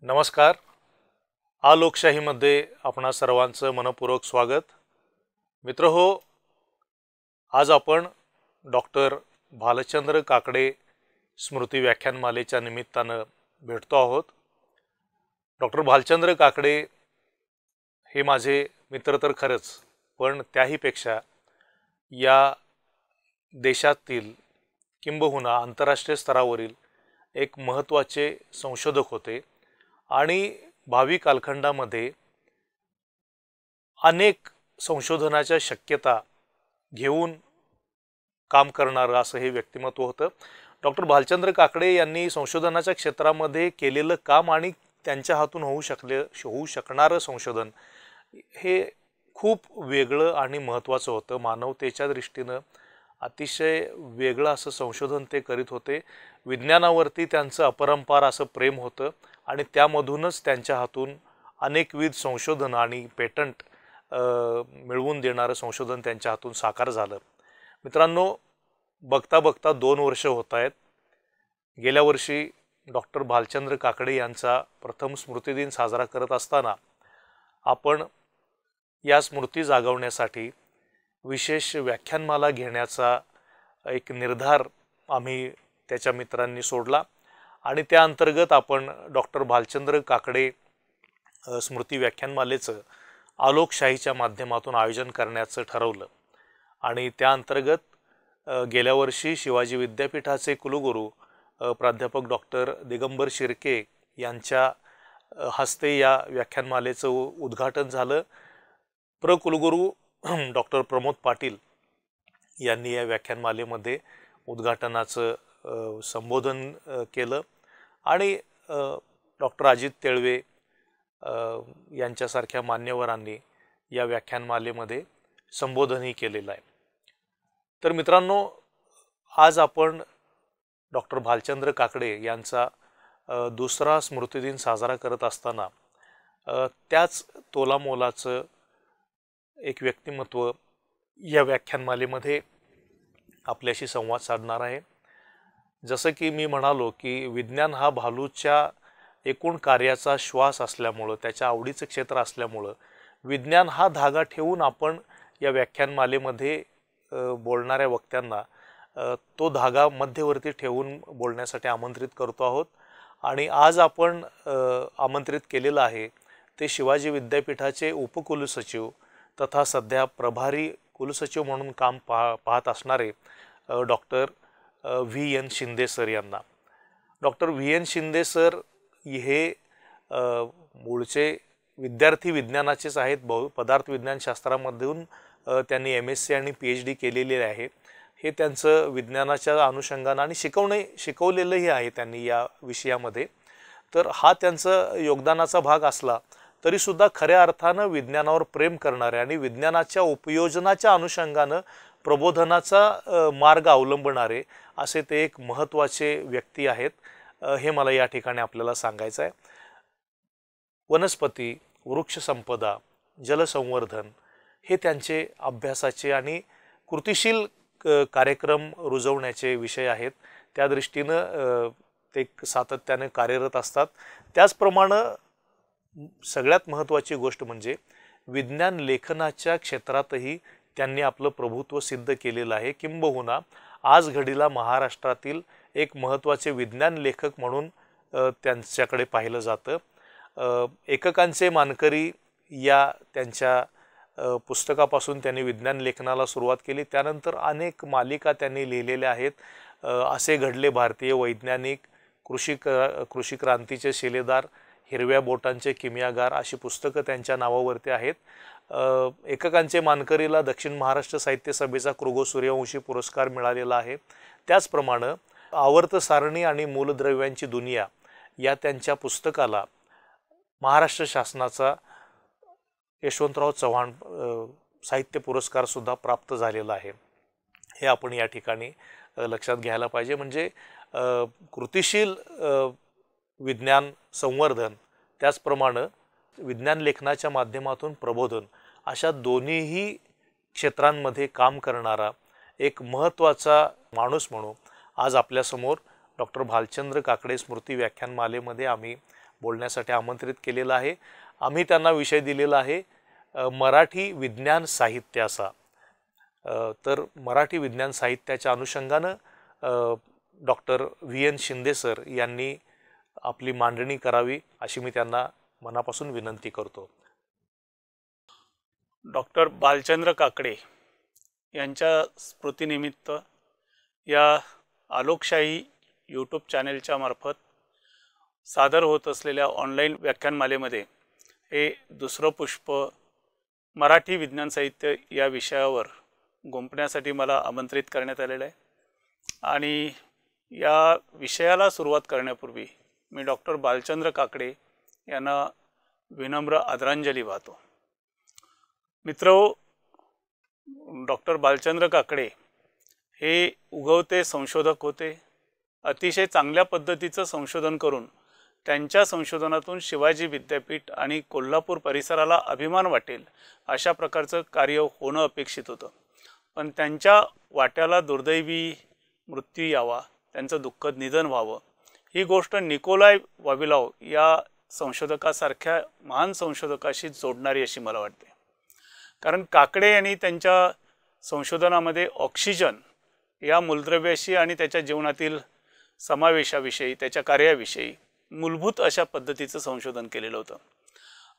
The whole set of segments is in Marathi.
नमस्कार. आ लोकशाहीमध्ये आपणा सर्वांचं मनपूर्वक स्वागत. मित्रहो, आज आपण डॉक्टर भालचंद्र काकडे स्मृती व्याख्यानमालेच्या निमित्तानं भेटतो आहोत. डॉक्टर भालचंद्र काकडे हे माझे मित्र तर खरंच, पण त्याहीपेक्षा या देशातील किंबहुना आंतरराष्ट्रीय स्तरावरील एक महत्त्वाचे संशोधक होते आणि भावी कालखंडामध्ये अनेक संशोधनाच्या शक्यता घेऊन काम करणारं असं हे व्यक्तिमत्व होतं. डॉक्टर भालचंद्र काकडे यांनी संशोधनाच्या क्षेत्रामध्ये केलेलं काम आणि त्यांच्या हातून होऊ शकणारं संशोधन हे खूप वेगळं आणि महत्त्वाचं होतं. मानवतेच्या दृष्टीनं अतिशय वेगळं असं संशोधन ते करीत होते. विज्ञानावरती त्यांचं अपरंपार असं प्रेम होतं आणि त्यामधूनच त्यांच्या हातून अनेकविध संशोधन आणि पेटंट मिळवून देणारं संशोधन त्यांच्या हातून साकार झालं. मित्रांनो, बघता बघता 2 वर्ष होत आहेत. गेल्या वर्षी डॉक्टर भालचंद्र काकडे यांचा प्रथम स्मृतिदिन साजरा करत असताना आपण या स्मृती जागवण्यासाठी विशेष व्याख्यानमाला घेण्याचा एक निर्धार आम्ही त्याच्या मित्रांनी सोडला आणि त्या अंतर्गत आपण डॉक्टर भालचंद्र काकडे स्मृती व्याख्यानमालेचं आलोकशाहीच्या माध्यमातून आयोजन करण्याचं ठरवलं. आणि त्या अंतर्गत गेल्या वर्षी शिवाजी विद्यापीठाचे कुलगुरू प्राध्यापक डॉक्टर दिगंबर शिर्के यांच्या हस्ते या व्याख्यानमालेचं उद्घाटन झालं. कुलगुरू डॉक्टर प्रमोद पाटील यांनी या व्याख्यानमालेमध्ये उद्घाटनाचं संबोधन केलं आणि डॉक्टर अजित तेळवे यांच्यासारख्या मान्यवरांनी या व्याख्यानमालेमध्ये संबोधनही केलेलं आहे. तर मित्रांनो, आज आपण डॉक्टर भालचंद्र काकडे यांचा दुसरा स्मृतिदिन साजरा करत असताना त्याच तोलामोलाचं एक व्यक्तिमत्व या व्याख्यानमालेमध्ये आपल्याशी संवाद साधणार आहे. जसं की मी म्हणालो की विज्ञान हा भालूच्या एकूण कार्याचा श्वास असल्यामुळं, त्याच्या आवडीचं क्षेत्र असल्यामुळं विज्ञान हा धागा ठेवून आपण या व्याख्यानमालेमध्ये बोलणाऱ्या वक्त्यांना तो धागा मध्यवर्ती ठेवून बोलण्यासाठी आमंत्रित करतो आहोत. आणि आज आपण आमंत्रित केलेलं आहे ते शिवाजी विद्यापीठाचे उपकुलसचिव तथा सध्या प्रभारी कुलसचिव म्हणून काम पाहत असणारे doctor V N Shinde sir यांना. Doctor V N Shinde sir हे मूळचे विद्यार्थी विज्ञानाचेच आहेत. पदार्थ विज्ञान शास्त्रामधून त्यांनी MSc आणि PhD केलेले आहे. हे त्यांचं विज्ञानाच्या अनुषंगानं आणि शिकवलेलंही आहे त्यांनी या विषयामध्ये. तर हा त्यांचं योगदानाचा भाग असला तरीसुद्धा खऱ्या अर्थानं विज्ञानावर प्रेम करणारे आणि विज्ञानाच्या उपयोजनाच्या अनुषंगानं प्रबोधनाचा मार्ग अवलंबणारे असे ते एक महत्त्वाचे व्यक्ती आहेत. हे मला या ठिकाणी आपल्याला सांगायचं आहे. वनस्पती, वृक्षसंपदा, जलसंवर्धन हे त्यांचे अभ्यासाचे आणि कृतिशील कार्यक्रम रुजवण्याचे विषय आहेत. त्या दृष्टीनं ते सातत्याने कार्यरत असतात. त्याचप्रमाणे सगळ्यात महत्त्वाची गोष्ट म्हणजे विज्ञान लेखनाच्या क्षेत्रातही त्यांनी आपलं प्रभुत्व सिद्ध केलेलं आहे. किंबहुना आज घडीला महाराष्ट्रातील एक महत्त्वाचे विज्ञान लेखक म्हणून त्यांच्याकडे पाहिलं जातं. एककांचे मानकरी या त्यांच्या पुस्तकापासून त्यांनी विज्ञान लेखनाला सुरुवात केली. त्यानंतर अनेक मालिका त्यांनी लिहिलेल्या आहेत. असे घडले भारतीय वैज्ञानिक, कृषी क्रांतीचे शिलेदार, हिरव्या बोटांचे किमयागार अशी पुस्तकं त्यांच्या नावावरती आहेत. एककांचे मानकरीला दक्षिण महाराष्ट्र साहित्य सभेचा कृगो सूर्यवंशी पुरस्कार मिळालेला आहे. त्याचप्रमाणे आवर्त सारणी आणि मूलद्रव्यांची दुनिया या त्यांच्या पुस्तकाला महाराष्ट्र शासनाचा यशवंतराव चव्हाण साहित्य पुरस्कार सुद्धा प्राप्त झालेला आहे. हे आपण या ठिकाणी लक्षात घ्यायला पाहिजे. म्हणजे कृतिशील विज्ञान संवर्धन त्याचप्रमाणे विज्ञान लेखनाच्या माध्यमातून प्रबोधन अशा दोन्हीही क्षेत्रांमध्ये काम करणारा एक महत्त्वाचा माणूस म्हणून आज आपल्यासमोर डॉक्टर भालचंद्र काकडे स्मृती व्याख्यानमालेमध्ये आम्ही बोलण्यासाठी आमंत्रित केलेलं आहे. आम्ही त्यांना विषय दिलेला आहे मराठी विज्ञान साहित्याचा. तर मराठी विज्ञान साहित्याच्या अनुषंगानं doctor V N Shinde sir यांनी आपली मांडणी करावी अशी मी त्यांना मनापासून विनंती करतो. डॉक्टर भालचंद्र काकडे यांच्या स्मृतीनिमित्त या आलोकशाही यूट्यूब चॅनेलच्या मार्फत सादर होत असलेल्या ऑनलाईन व्याख्यानमालेमध्ये हे दुसरं पुष्प मराठी विज्ञान साहित्य या विषयावर गुंफण्यासाठी मला आमंत्रित करण्यात आलेलं आहे. आणि या विषयाला सुरुवात करण्यापूर्वी मी डॉक्टर भालचंद्र काकडे यांना विनम्र आदरांजली वाहतो. मित्रहो, डॉक्टर भालचंद्र काकडे हे उगवते संशोधक होते. अतिशय चांगल्या पद्धतीचं संशोधन करून त्यांच्या संशोधनातून शिवाजी विद्यापीठ आणि कोल्हापूर परिसराला अभिमान वाटेल अशा प्रकारचं कार्य होणं अपेक्षित होतं. पण त्यांच्या वाट्याला दुर्दैवी मृत्यू यावा, त्यांचं दुःखद निधन व्हावं, ही गोष्ट निकोलाय वाविलाव या संशोधकासारख्या महान संशोधकाशी जोडणारी अशी मला वाटते. कारण काकडे यांनी त्यांच्या संशोधनामध्ये ऑक्सिजन या मूलद्रव्याशी आणि त्याच्या जीवनातील समावेशाविषयी, त्याच्या कार्याविषयी मूलभूत अशा पद्धतीचं संशोधन केलेलं होतं.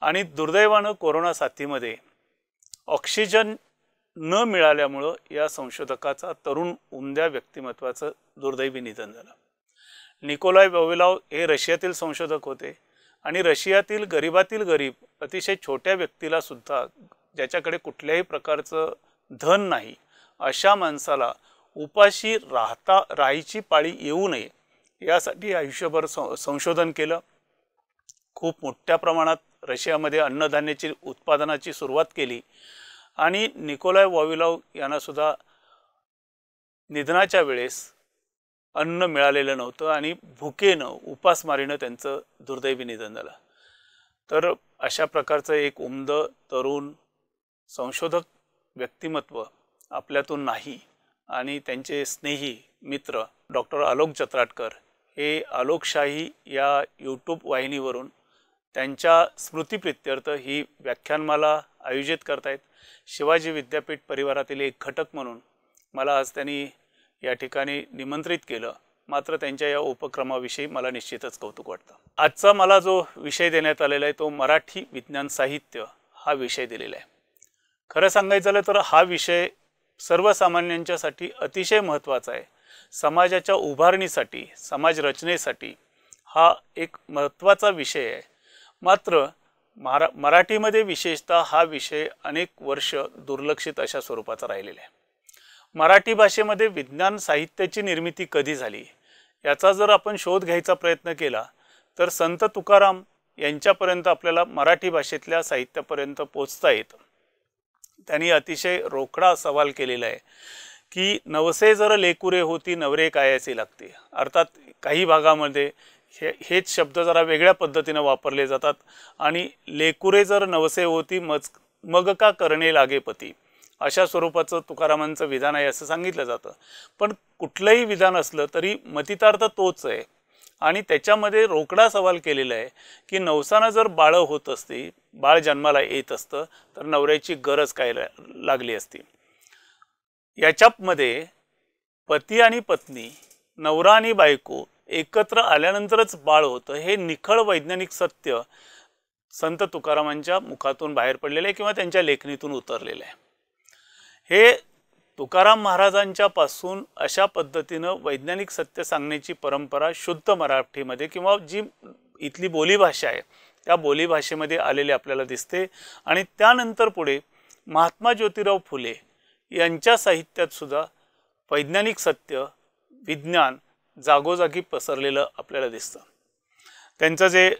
आणि दुर्दैवानं कोरोना साथीमध्ये ऑक्सिजन न मिळाल्यामुळं या संशोधकाचा तरुण उमद्या व्यक्तिमत्वाचं दुर्दैवी निधन झालं. निकोलाय वाविलाव हे रशियातील संशोधक होते आणि रशियातील गरीबातील गरीब अतिशय छोट्या व्यक्तीला सुद्धा, ज्याच्याकडे कुठल्याही प्रकारचं धन नाही, अशा माणसाला उपाशी राहायची पाळी येऊ नये यासाठी आयुष्यभर संशोधन केलं. खूप मोठ्या प्रमाणात रशियामध्ये अन्नधान्याची उत्पादनाची सुरुवात केली आणि निकोलाय वाविलाव यांना सुद्धा निधनाच्या वेळेस अन्न मिळालेलं नव्हतं आणि भुकेनं, उपासमारीनं त्यांचं दुर्दैवी निधन झालं. तर अशा प्रकारचं एक उमद तरुण संशोधक व्यक्तिमत्व आपल्यातून नाही. आणि त्यांचे स्नेही मित्र डॉक्टर आलोक जत्राटकर हे आलोकशाही या यूट्यूब वाहिनीवरून त्यांच्या स्मृतिप्रित्यर्थ ही व्याख्यानमाला आयोजित करतायत. शिवाजी विद्यापीठ परिवारातील एक घटक म्हणून मला आज त्यांनी या ठिकाणी निमंत्रित केलं. मात्र त्यांच्या या उपक्रमाविषयी मला निश्चितच कौतुक वाटतं. आजचा मला जो विषय देण्यात आलेला आहे तो मराठी विज्ञान साहित्य हा विषय दिलेला आहे. खरं सांगायचं झालं तर हा विषय सर्वसामान्यांच्यासाठी अतिशय महत्त्वाचा आहे. समाजाच्या उभारणीसाठी, समाज रचनेसाठी हा एक महत्त्वाचा विषय आहे. मात्र मराठीमध्ये विशेषतः हा विषय अनेक वर्ष दुर्लक्षित अशा स्वरूपाचा राहिलेला आहे. मराठी भाषेमध्ये विज्ञान साहित्याची निर्मिती कधी झाली याचा जर आपण शोध घ्यायचा प्रयत्न केला तर संत तुकाराम यांच्यापर्यंत आपल्याला मराठी भाषेतल्या साहित्यापर्यंत पोचता येतं. त्यांनी अतिशय रोकडा सवाल केलेला आहे की नवसे जर लेकुरे होती नवरे कायाचे लागते. अर्थात काही भागामध्ये हेच शब्द जरा वेगळ्या पद्धतीने वापरले जातात आणि लेकुरे जर नवसे होती मग का करणे लागे पती अशा स्वरूपाचं तुकारामांचं विधान आहे असं सांगितलं जातं. पण कुठलंही विधान असलं तरी मतितार्थ तोच आहे आणि त्याच्यामध्ये रोकडा सवाल केलेला आहे की नवसानं जर बाळ होत असती, बाळ जन्माला येत असतं तर नवऱ्याची गरज काय लागली असती. याच्यामध्ये पती आणि पत्नी, नवरा आणि बायको एकत्र आल्यानंतरच बाळ होतं हे निखळ वैज्ञानिक सत्य संत तुकारामांच्या मुखातून बाहेर पडलेलं आहे किंवा त्यांच्या लेखणीतून उतरलेलं आहे. हे तुकाराम महाराजांच्या पासून अशा पद्धतीनं वैज्ञानिक सत्य सांगण्याची परंपरा शुद्ध मराठीमध्ये किंवा जी इथली बोलीभाषा आहे त्या बोलीभाषेमध्ये आलेली आपल्याला दिसते. आणि त्यानंतर पुढे महात्मा ज्योतिराव फुले यांच्या साहित्यात सुद्धा वैज्ञानिक सत्य, विज्ञान जागोजागी पसरलेलं आपल्याला दिसतं. त्यांचं जे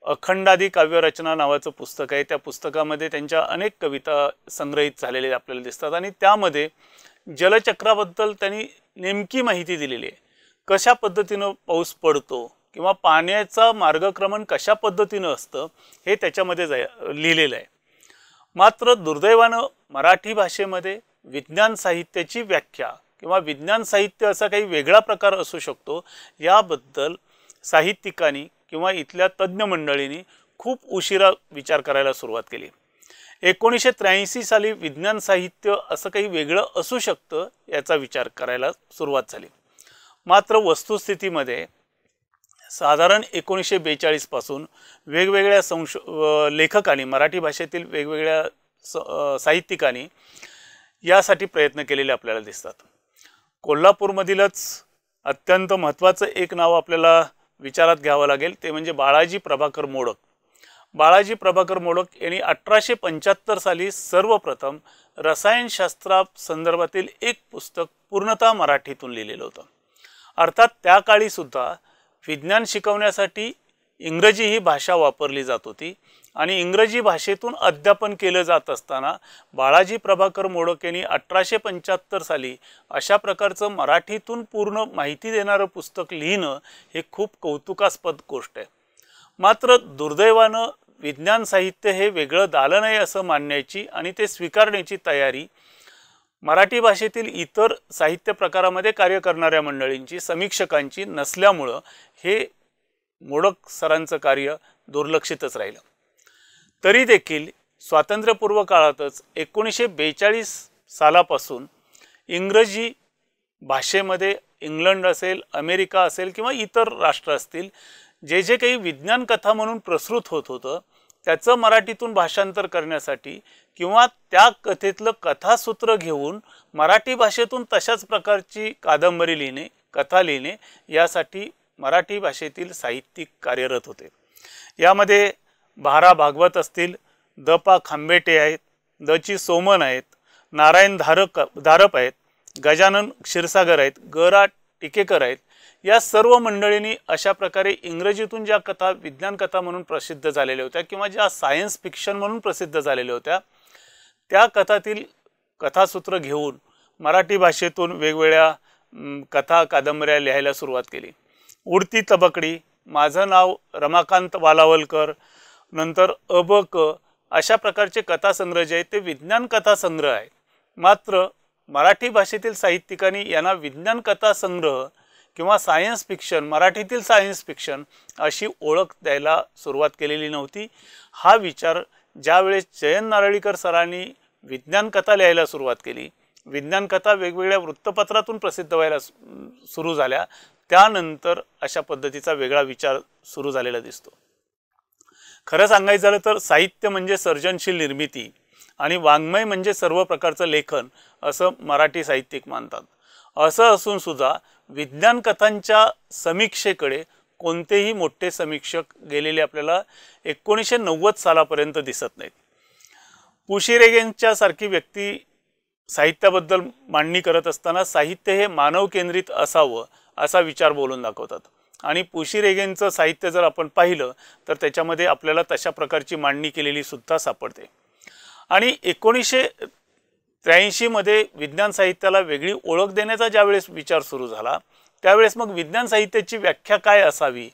अखंडादी काव्यरचना नावाचं पुस्तक आहे त्या पुस्तकामध्ये त्यांच्या अनेक कविता संग्रहित झालेल्या आपल्याला दिसतात आणि त्यामध्ये जलचक्राबद्दल त्यांनी नेमकी माहिती दिलेली आहे. कशा पद्धतीनं पाऊस पडतो किंवा पाण्याचा मार्गक्रमण कशा पद्धतीनं असतं हे त्याच्यामध्ये लिहिलेलं आहे. मात्र दुर्दैवानं मराठी भाषेमध्ये विज्ञान साहित्याची व्याख्या किंवा विज्ञान साहित्य असा काही वेगळा प्रकार असू शकतो याबद्दल साहित्यिकांनी किंवा इथल्या तज्ज्ञ मंडळींनी खूप उशिरा विचार करायला सुरुवात केली. 1983 साली विज्ञान साहित्य असं काही वेगळं असू शकतं याचा विचार करायला सुरुवात झाली. मात्र वस्तुस्थितीमध्ये साधारण 1942 पासून वेगवेगळ्या लेखकांनी, मराठी भाषेतील वेगवेगळ्या साहित्यिकांनी यासाठी प्रयत्न केलेले आपल्याला दिसतात. कोल्हापूरमधीलच अत्यंत महत्त्वाचं एक नाव आपल्याला विचारात घ्यावं लागेल ते म्हणजे बाळाजी प्रभाकर मोडक. बाळाजी प्रभाकर मोडक यांनी 1875 साली सर्वप्रथम रसायनशास्त्रा संदर्भातील एक पुस्तक पूर्णतः मराठीतून लिहिलेलं होतं. अर्थात त्या काळी सुद्धा विज्ञान शिकवण्यासाठी इंग्रजी ही भाषा वापरली जात होती आणि इंग्रजी भाषेतून अध्यापन केलं जात असताना बाळाजी प्रभाकर मोडक यांनी 1875 साली अशा प्रकारचं मराठीतून पूर्ण माहिती देणारं पुस्तक लिहिणं हे खूप कौतुकास्पद गोष्ट आहे. मात्र दुर्दैवानं विज्ञान साहित्य हे वेगळं दालन नाही असं मानण्याची आणि ते स्वीकारण्याची तयारी मराठी भाषेतील इतर साहित्य प्रकारामध्ये कार्य करणाऱ्या मंडळींची, समीक्षकांची नसल्यामुळं हे मोडक सरांचं कार्य दुर्लक्षितच राहिलं. तरी देखील स्वातंत्र्यपूर्व काळातच 1942 सालापासून इंग्रजी भाषेमध्ये इंग्लंड असेल, अमेरिका असेल किंवा इतर राष्ट्र असतील जे जे काही विज्ञान कथा म्हणून प्रसृत होत होतं त्याचं मराठीतून भाषांतर करण्यासाठी किंवा त्या कथेतलं कथासूत्र घेऊन मराठी भाषेतून तशाच प्रकारची कादंबरी लिहिणे, कथा लिहिणे यासाठी मराठी भाषेतील साहित्यिक कार्यरत होते. यामध्ये भारा भागवत असतील, द पा खांबेटे आहेत, द ची सोमन आहेत, नारायण धारप आहेत, गजानन क्षीरसागर आहेत, ग रा टिकेकर आहेत. या सर्व मंडळींनी अशा प्रकारे इंग्रजीतून ज्या कथा विज्ञान कथा म्हणून प्रसिद्ध झालेल्या होत्या किंवा ज्या सायन्स फिक्शन म्हणून प्रसिद्ध झालेल्या होत्या त्या कथातील कथासूत्र घेऊन मराठी भाषेतून वेगवेगळ्या कथा कादंबऱ्या लिहायला सुरुवात केली. उडती तबकडी, माझं नाव रमाकांत वालावलकर, नंतर अबक अशा प्रकारचे कथासंग्रह जे आहेत ते विज्ञान कथासंग्रह आहेत. मात्र मराठी भाषेतील साहित्यिकांनी यांना विज्ञान कथासंग्रह किंवा सायन्स फिक्शन, मराठीतील सायन्स फिक्शन अशी ओळख द्यायला सुरुवात केलेली नव्हती. हा विचार ज्यावेळेस जयंत नारळीकर सरांनी विज्ञान कथा लिहायला सुरुवात केली, विज्ञान कथा वेगवेगळ्या वृत्तपत्रातून प्रसिद्ध व्हायला सुरू झाल्या, त्यानंतर अशा पद्धतीचा वेगळा विचार सुरू झालेला दिसतो. खरं सांगायचं झालं तर साहित्य म्हणजे सर्जनशील निर्मिती आणि वाङ्मय म्हणजे सर्व प्रकारचं लेखन असं मराठी साहित्यिक मानतात. असं असून सुद्धा विज्ञान कथांच्या समीक्षेकडे कोणतेही मोठे समीक्षक गेलेले आपल्याला 1990 सालापर्यंत दिसत नाहीत. पु शी रेगेंच्या सारखी व्यक्ती साहित्याबद्दल मांडणी करत असताना साहित्य हे मानव केंद्रित असावं असा विचार बोलून दाखवतात. आणि पु शी रेगेंचं साहित्य जर आपण पाहिलं तर त्याच्यामध्ये आपल्याला तशा प्रकारची मांडणी केलेली सुद्धा सापडते. आणि 1983 मध्ये विज्ञान साहित्याला वेगळी ओळख देण्याचा ज्यावेळेस विचार सुरू झाला त्यावेळेस मग विज्ञान साहित्याची व्याख्या काय असावी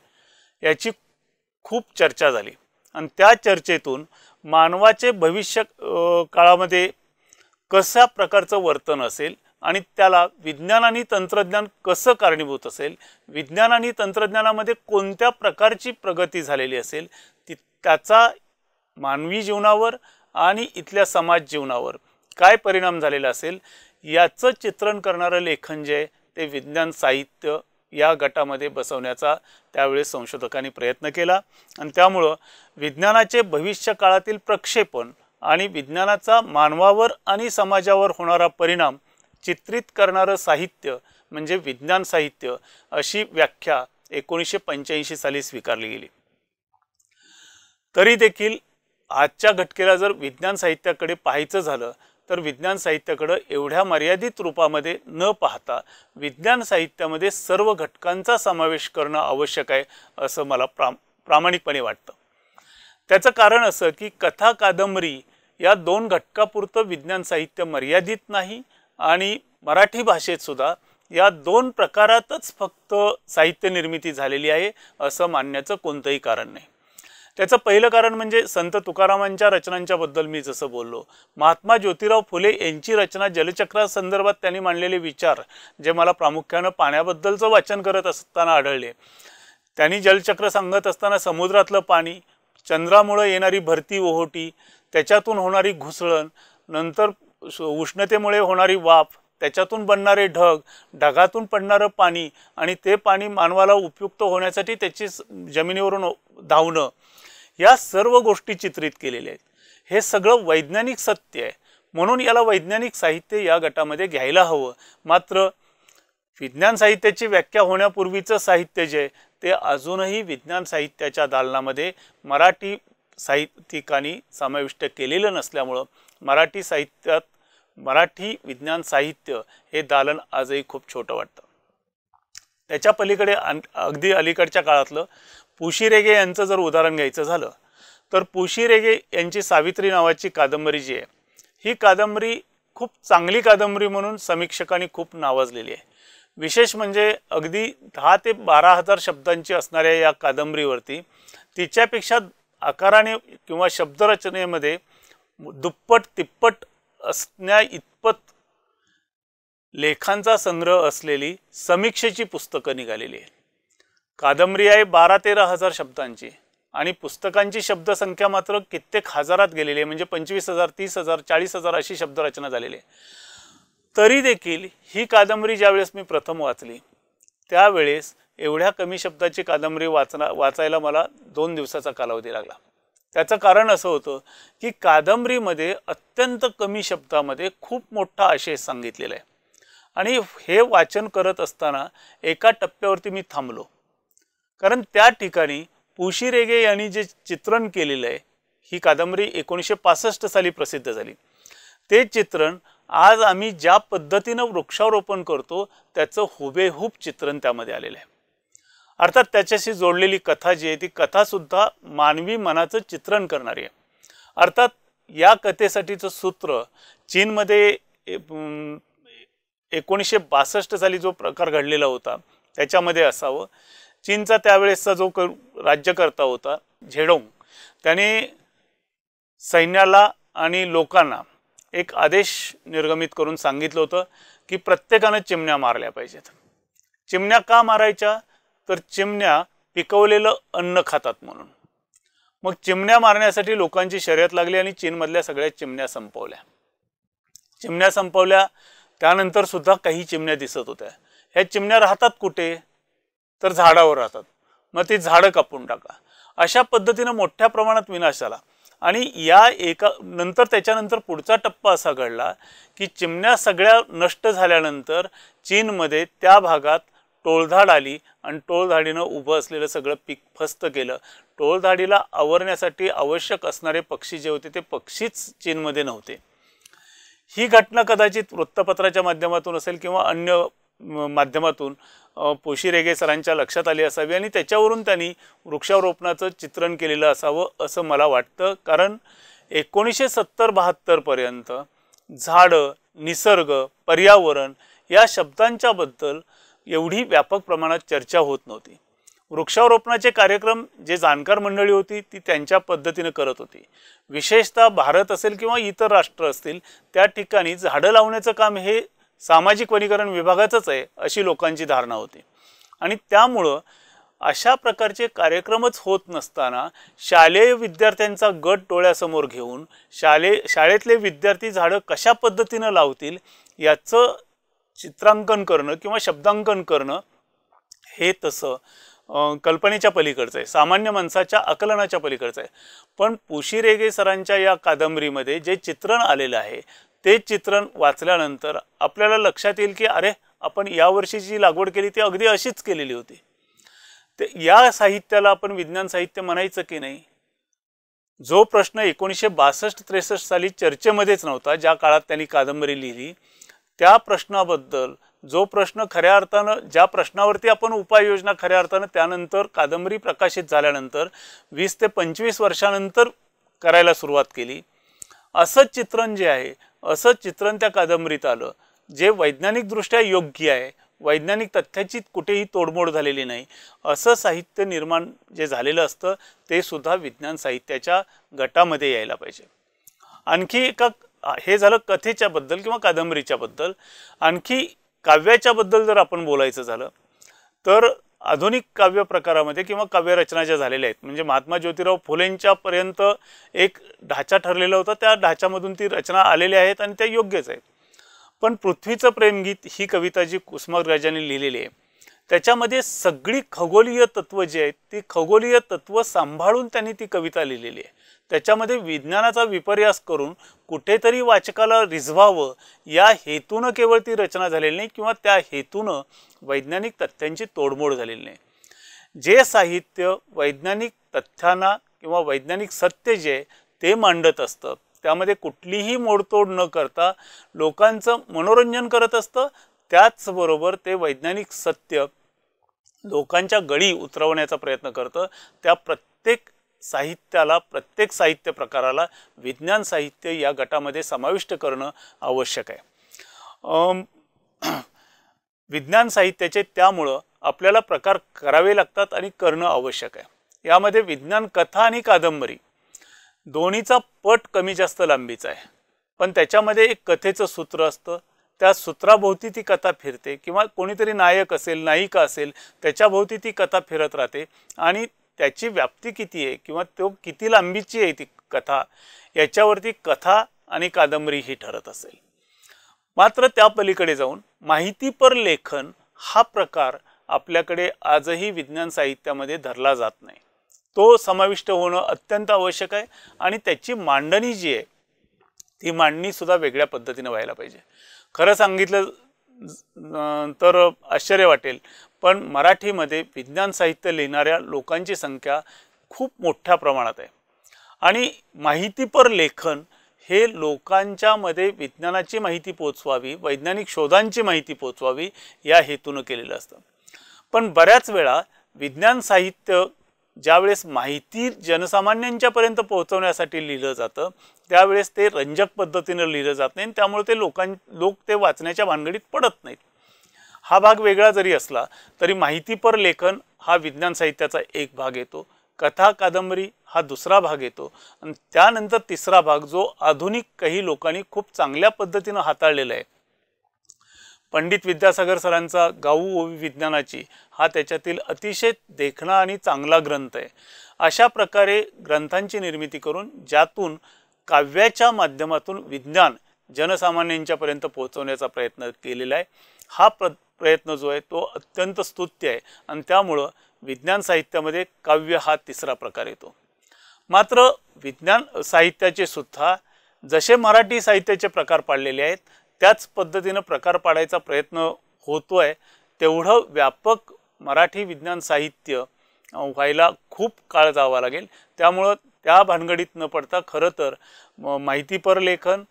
याची खूप चर्चा झाली. आणि त्या चर्चेतून मानवाचे भविष्य काळामध्ये कशा प्रकारचं वर्तन असेल आणि त्याला विज्ञान आणि तंत्रज्ञान कसं कारणीभूत असेल, विज्ञान आणि तंत्रज्ञानामध्ये कोणत्या प्रकारची प्रगती झालेली असेल त्याचा मानवी जीवनावर आणि इथल्या समाज जीवनावर काय परिणाम झालेला असेल याचं चित्रण करणारं लेखन जे ते विज्ञान साहित्य या गटामध्ये बसवण्याचा त्यावेळेस संशोधकांनी प्रयत्न केला. आणि त्यामुळं विज्ञानाचे भविष्य काळातील प्रक्षेपण आणि विज्ञानाचा मानवावर आणि समाजावर होणारा परिणाम चित्रित करणारं साहित्य म्हणजे विज्ञान साहित्य अशी व्याख्या 1985 साली स्वीकारली गेली. तरी देखील आजच्या घटकेला जर विज्ञान साहित्याकडे पाहायचं झालं तर विज्ञान साहित्याकडे एवढ्या मर्यादित रूपामध्ये न पाहता विज्ञान साहित्यामध्ये सर्व घटकांचा समावेश करणं आवश्यक आहे असं मला प्रामाणिकपणे वाटतं. त्याचं कारण असं की कथा कादंबरी या दोन घटकापुरतं विज्ञान साहित्य मर्यादित नाही आणि मराठी भाषेत सुद्धा या दोन प्रकारातच फक्त साहित्य निर्मिती झालेली आहे असं मानण्याचं कोणतंही कारण नाही. त्याचं पहिलं कारण म्हणजे संत तुकारामांच्या रचनांच्या बद्दल मी जसं बोललो, महात्मा ज्योतिराव फुले यांची रचना जलचक्रा संदर्भात त्यांनी मांडलेले विचार जे मला प्रामुख्यानं पाण्याबद्दलचं वाचन करत असताना आढळले. त्यांनी जलचक्र सांगत असताना समुद्रातलं पाणी, चंद्रामुळे येणारी भरती ओहोटी, त्याच्यातून होणारी घुसळण, नंतर उष्णतेमुळे होणारी वाफ, त्याच्यातून बनणारे ढग, ढगातून पडणारं पाणी आणि ते पाणी मानवाला उपयुक्त होण्यासाठी त्याची जमिनीवरून धावणं, या सर्व गोष्टी चित्रित केलेल्या आहेत. हे सगळं वैज्ञानिक सत्य आहे म्हणून याला वैज्ञानिक साहित्य या गटामध्ये घ्यायला हवं. मात्र विज्ञान साहित्याची व्याख्या होण्यापूर्वीचं साहित्य जे ते अजूनही विज्ञान साहित्याच्या दालनामध्ये मराठी साहित्यिकांनी समाविष्ट केलेलं नसल्यामुळं मराठी साहित्यात मराठी विज्ञान साहित्य हे दालन आजही खूप छोटं वाटतं. त्याच्या पलीकडे अगदी अलीकडच्या काळातलं पु शी रेगे यांचं जर उदाहरण घ्यायचं झालं तर पु शी रेगे यांची सावित्री नावाची कादंबरी जी आहे ही कादंबरी खूप चांगली कादंबरी म्हणून समीक्षकांनी खूप नावाजलेली आहे. विशेष म्हणजे अगदी 10,000 ते 12,000 शब्दांची असणाऱ्या या कादंबरीवरती तिच्यापेक्षा आकाराने किंवा शब्दरचनेमध्ये दुप्पट तिप्पट असण्या इतपत लेखांचा संग्रह असलेली समीक्षेची पुस्तकं निघालेली आहे. कादंबरी आहे 12-13 हजार शब्दांची आणि पुस्तकांची शब्दसंख्या मात्र कित्येक हजारात गेलेली आहे, म्हणजे 25,000, 30,000, 40,000 अशी शब्दरचना झालेली आहे. तरी देखील ही कादंबरी ज्यावेळेस मी प्रथम वाचली त्यावेळेस एवढ्या कमी शब्दाची कादंबरी वाचायला मला 2 दिवसाचा कालावधी लागला. त्याचं कारण असं होतं की कादंबरीमध्ये अत्यंत कमी शब्दामध्ये खूप मोठा आशय सांगितलेला आहे. आणि हे वाचन करत असताना एका टप्प्यावरती मी थांबलो, कारण त्या ठिकाणी पु शी रेगे यांनी जे चित्रण केलेलं आहे, ही कादंबरी 1965 साली प्रसिद्ध झाली. ते चित्रण आज आम्ही ज्या पद्धतीनं वृक्षारोपण करतो त्याचं हुबेहूब चित्रण त्यामध्ये आलेलं आहे. अर्थात त्याच्याशी जोडलेली कथा जी आहे ती कथासुद्धा मानवी मनाचं चित्रण करणारी आहे. अर्थात या कथेसाठीचं सूत्र चीनमध्ये 1962 साली जो प्रकार घडलेला होता त्याच्यामध्ये असावं. चीनचा त्यावेळेसचा जो राज्यकर्ता होता झेडोंग, त्याने सैन्याला आणि लोकांना एक आदेश निर्गमित करून सांगितलं होतं की प्रत्येकानं चिमण्या मारल्या पाहिजेत. चिमण्या का मारायच्या तर चिमण्या पिकवलेलं अन्न खातात म्हणून. मग चिमण्या मारण्यासाठी लोकांची शर्यत लागली आणि चीनमधल्या सगळ्या चिमण्या संपवल्या. चिमण्या संपवल्या त्यानंतर सुद्धा काही चिमण्या दिसत होत्या. ह्या चिमण्या राहतात कुठे तर झाडावर राहतात. मग ती झाडं कापून टाका. अशा पद्धतीनं मोठ्या प्रमाणात विनाश झाला. आणि या एका नंतर त्याच्यानंतर पुढचा टप्पा असा घडला की चिमण्या सगळ्या नष्ट झाल्यानंतर चीनमध्ये त्या भागात टोळधाड आली आणि टोळधाडीनं उभं असलेलं सगळं पीक फस्त केलं. टोळधाडीला आवरण्यासाठी आवश्यक असणारे पक्षी जे होते ते पक्षीच चीनमध्ये नव्हते. ही घटना कदाचित वृत्तपत्राच्या माध्यमातून असेल किंवा अन्य माध्यमातून पोशी रेगे सरांच्या लक्षात आली असावी आणि त्याच्यावरून त्यांनी वृक्षारोपणाचं चित्रण केलेलं असावं असं मला वाटतं. कारण 1970-72 पर्यंत झाडं, निसर्ग, पर्यावरण या शब्दांच्या बद्दल एवढी व्यापक प्रमाणात चर्चा होत नव्हती. वृक्षारोपणाचे कार्यक्रम जे जाणकार मंडळी होती ती त्यांच्या पद्धतीने करत होती. विशेषतः भारत असेल किंवा इतर राष्ट्र असतील त्या ठिकाणी झाडं लावण्याचं काम हे सामाजिक वनीकरण विभागाचंच आहे अशी लोकांची धारणा होती. आणि त्यामुळं अशा प्रकारचे कार्यक्रमच होत नसताना शालेय विद्यार्थ्यांचा गट डोळ्यासमोर घेऊन शाळेतले विद्यार्थी झाडं कशा पद्धतीनं लावतील याचं चित्रांकन करणं किंवा शब्दांकन करणं हे तसं कल्पनेच्या पलीकडचं आहे, सामान्य माणसाच्या आकलनाच्या पलीकडचं आहे. पण पोशी रेगे सरांच्या या कादंबरीमध्ये जे चित्रण आलेलं आहे ते चित्रण वाचल्यानंतर आपल्याला लक्षात येईल की अरे आपण यावर्षी जी लागवड केली ती अगदी अशीच केलेली होती. ते या साहित्याला आपण विज्ञान साहित्य म्हणायचं की नाही? जो प्रश्न 1962-63 साली चर्चेमध्येच नव्हता, ज्या काळात त्यांनी कादंबरी लिहिली, त्या प्रश्नाबद्दल जो प्रश्न खऱ्या अर्थानं ज्या प्रश्नावरती आपण उपाययोजना खऱ्या अर्थानं त्यानंतर कादंबरी प्रकाशित झाल्यानंतर 20 ते 25 वर्षानंतर करायला सुरुवात केली, असं चित्रण जे आहे असं चित्रण त्या कादंबरीत आलं जे वैज्ञानिकदृष्ट्या योग्य आहे, वैज्ञानिक तथ्याची कुठेही तोडमोड झालेली नाही, असं साहित्य निर्माण जे झालेलं असतं ते सुद्धा विज्ञान साहित्याच्या गटामध्ये यायला पाहिजे. आणखी एका हे झालं कथेच्या बद्दल किंवा कादंबरीच्या बद्दल. आणखी काव्याच्या बद्दल जर आपण बोलायचं झालं तर आधुनिक काव्य प्रकारामध्ये किंवा काव्यरचना ज्या झालेल्या आहेत म्हणजे महात्मा ज्योतिराव फुलेंच्या पर्यंत एक ढाचा ठरलेला होता, त्या ढाच्यामधून ती रचना आलेल्या आहेत आणि त्या योग्यच आहेत. पण पृथ्वीचं प्रेमगीत ही कविता जी कुसुमाग्रजांनी लिहिलेली आहे त्याच्यामध्ये सगळी खगोलीय तत्व जी आहेत ती खगोलीय तत्व सांभाळून त्यांनी ती कविता लिहिलेली आहे. त्याच्यामध्ये विज्ञानाचा विपर्यास करून कुठेतरी वाचकाला रिझवावं या हेतूनं केवळ ती रचना झालेली नाही किंवा त्या हेतूनं वैज्ञानिक तथ्यांची तोडमोड झालेली नाही. जे साहित्य वैज्ञानिक तथ्यांना किंवा वैज्ञानिक सत्य जे ते मांडत असतं त्यामध्ये कुठलीही मोडतोड न करता लोकांचं मनोरंजन करत असतं, त्याचबरोबर ते वैज्ञानिक सत्य लोकांच्या गळी उतरवण्याचा प्रयत्न करतं. त्या प्रत्येक साहित्याला प्रत्येक साहित्य प्रकाराला विज्ञान साहित्य या गटामध्ये समाविष्ट करणं आवश्यक आहे. विज्ञान साहित्याचे त्यामुळं आपल्याला प्रकार करावे लागतात आणि करणं आवश्यक आहे. यामध्ये विज्ञान कथा आणि कादंबरी दोन्हीचा पट कमी जास्त लांबीचा आहे, पण त्याच्यामध्ये एक कथेचं सूत्र असतं, त्या सूत्राभोवती ती कथा फिरते किंवा कोणीतरी नायक असेल नायिका असेल त्याच्याभोवती ती कथा फिरत राहते आणि त्याची व्याप्ती किती आहे किंवा तो किती लांबीची आहे ती कथा याच्यावरती कथा आणि कादंबरी ही ठरत असेल. मात्र त्या पलीकडे जाऊन माहितीपर लेखन हा प्रकार आपल्याकडे आजही विज्ञान साहित्यामध्ये धरला जात नाही. तो समाविष्ट होणं अत्यंत आवश्यक आहे आणि त्याची मांडणी जी आहे ती मांडणी सुद्धा वेगळ्या पद्धतीने व्हायला पाहिजे. खरं सांगितलं तर आश्चर्य वाटेल पण मराठीमध्ये विज्ञान साहित्य लिहिणाऱ्या लोकांची संख्या खूप मोठ्या प्रमाणात आहे आणि माहितीपर लेखन हे लोकांच्या मध्ये विज्ञानाची माहिती पोचवावी, वैज्ञानिक शोधांची माहिती पोचवावी या हेतूनं केलेलं असतं. पण बऱ्याच वेळा विज्ञान साहित्य ज्यावेळेस माहिती जनसामान्यांच्यापर्यंत पोहोचवण्यासाठी लिहिलं जातं त्यावेळेस ते रंजक पद्धतीनं लिहिलं जात नाही, त्यामुळे ते लोक ते वाचण्याच्या भानगडीत पडत नाहीत. हा भाग वेगळा जरी असला तरी माहितीपर लेखन हा विज्ञान साहित्याचा एक भाग येतो, कथा कादंबरी हा दुसरा भाग येतो आणि त्यानंतर तिसरा भाग जो आधुनिक काही लोकांनी खूप चांगल्या पद्धतीनं हाताळलेला आहे. पंडित विद्यासागर सरांचा गाऊ ओवी विज्ञानाची हा त्याच्यातील अतिशय देखणा आणि चांगला ग्रंथ आहे. अशा प्रकारे ग्रंथांची निर्मिती करून ज्यातून काव्याच्या माध्यमातून विज्ञान जनसामान्यांच्यापर्यंत पोहोचवण्याचा प्रयत्न केलेला आहे. हा प्रयत्न जो आहे तो अत्यंत स्तुत्य आहे आणि त्यामुळं विज्ञान साहित्यामध्ये काव्य हा तिसरा प्रकार येतो. मात्र विज्ञान साहित्याचे सुद्धा जसे मराठी साहित्याचे प्रकार पाडलेले आहेत त्याच पद्धतीने प्रकार पाडायचा प्रयत्न होतोय। तेवढं व्यापक मराठी विज्ञान साहित्य व्हायला खूप काळ जावा लागेल। त्यामुळं त्या भानगडीत न पडता खरं तर माहितीपर लेखन,